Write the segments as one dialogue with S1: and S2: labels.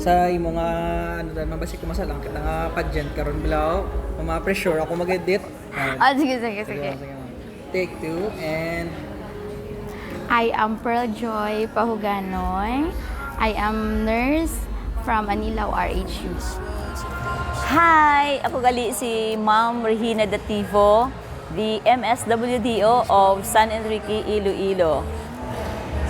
S1: sa imo nga ano na nabasi ko masalang kita nga pageant karon bilaw ma-pressure ako mag-edit.
S2: Sige.
S1: Take two and
S2: I am Pearl Joy Pahuganoy. I am nurse from Anilaw RHU.
S3: Hi! Ako gali si Ma'am Regina Dativo, the MSWDO of San Enrique, Iloilo.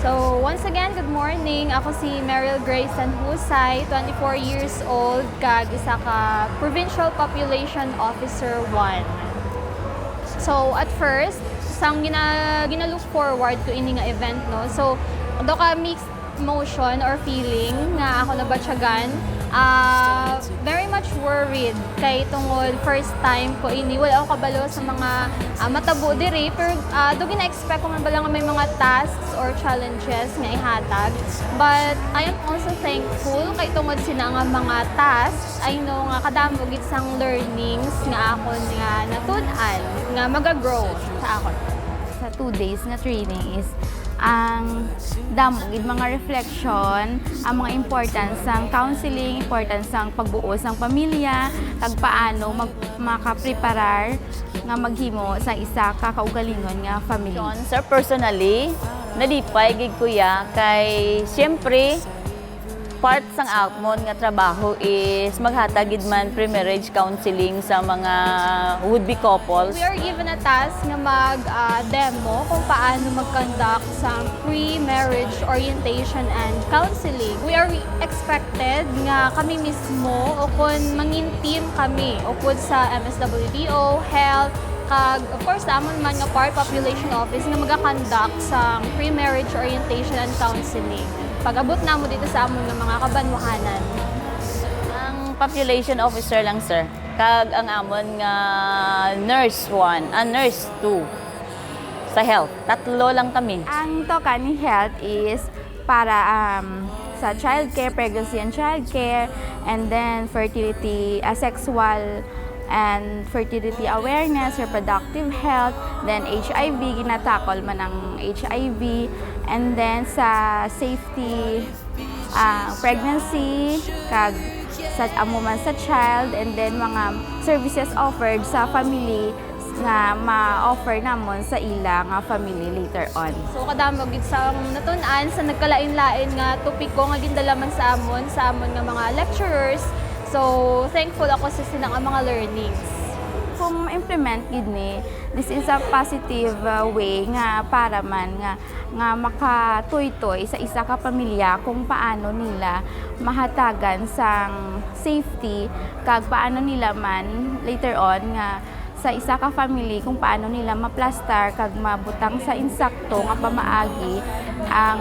S4: So, once again, good morning. Ako si Meryl Grace Sanhusay, 24 years old, kag isa ka Provincial Population Officer 1. So, at first, sang gina-look forward to ini nga event, no? So, do ka mixed emotion or feeling nga ako nabatyagan. Very much worried kay tungod first time ko ini wala ako kabalo sa mga matabo diri pero do gina-expect ko man bala nga may mga tasks or challenges nga ihatag, but I am also thankful kay tungod sina nga mga tasks I know nga kadamo gid sang learnings nga akon nga natun-an nga maga-grow sa akon.
S2: Sa 2 days nga training is ang damo gid mga reflection, ang mga importance ng counseling, importance ng pagbuo ng pamilya, kag paano makapreparar nga maghimo sa isa ka kaugalingon nga family.
S3: Sir, personally, nalipay gid kuya kay siyempre part sang akmon nga trabaho is maghatag gid man pre-marriage counseling sa mga would-be couples.
S4: We are given a task nga mag-demo kung paano mag-conduct sa pre-marriage orientation and counseling. We are expected nga kami mismo o kung mangin team kami ukod sa MSWDO, health, kag of course amon man nga part population office nga maga-conduct sa pre-marriage orientation and counseling. Pag-abot na mo dito sa amon nga mga kabanwahanan.
S3: Ang population officer lang sir, kag ang amon nga nurse 1 and nurse 2 sa health. Tatlo lang kami.
S2: Ang toka ni health is para sa childcare, pregnancy and childcare, and then fertility, sexual and fertility awareness, reproductive health, then HIV, ginatakol man ang HIV, and then sa safety, pregnancy, kag sa amo man sa child, and then mga services offered sa family nga ma-offer namon sa ila nga family later on.
S4: So kadamo gid sa natun-an sa nagkalain-lain nga topiko nga gindalaman sa amon nga mga lecturers. So thankful ako sa sinang mga learnings.
S2: Kung implement gid ni, this is a positive way nga para man nga makatuytoy sa isa ka pamilya kung paano nila mahatagan sang safety kag paano nila man later on nga sa isa ka family kung paano nila maplastar kag mabutang sa insakto nga pamaagi ang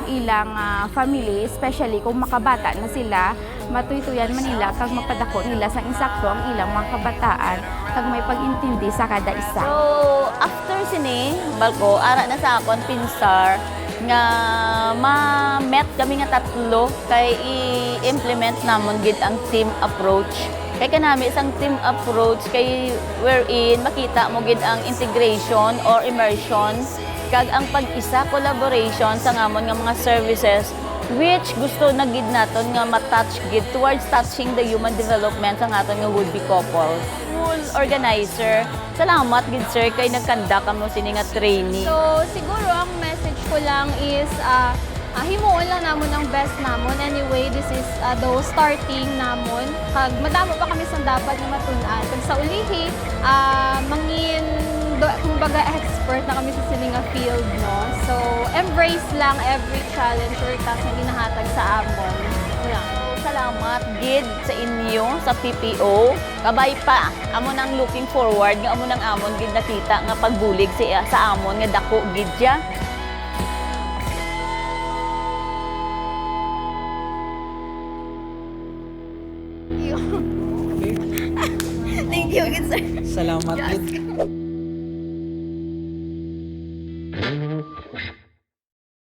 S2: ilang family, especially kung makabata na sila, matuytuyan man nila kag mapadako nila sa insakto ang ilang mga kabataan kag may pag-intindi sa kada isa.
S3: So, after sini, balko, ara na sa akon pinsar nga ma-met kami nga tatlo kay i-implement namon gid ang team approach. Kay kanami isang team approach kay wherein makita mo gid ang integration or immersion kag ang pag-isa collaboration sa ngamon nga mga services which gusto na gid naton nga ma-touch gid towards touching the human development sa aton nga would-be couple. Full organizer. Salamat gid sir kay nagkandak kamo sini nga training.
S4: So siguro ang message ko lang is himuon lang namon ang best namon. Anyway, this is the starting namon. Kag madamo pa kami sa dapat nga matun-an. Kag sa ulihi, kumbaga expert na kami sa sininga field, no? So, embrace lang every challenge or task na ginahatag sa amon. Wala.
S3: Salamat gid sa inyo sa PPO. Kabay pa, amo nang looking forward nga amo nang amon gid nakita nga pagbulig sa amon nga dako gid ya.
S2: Thank you, sir.
S1: salamat gid.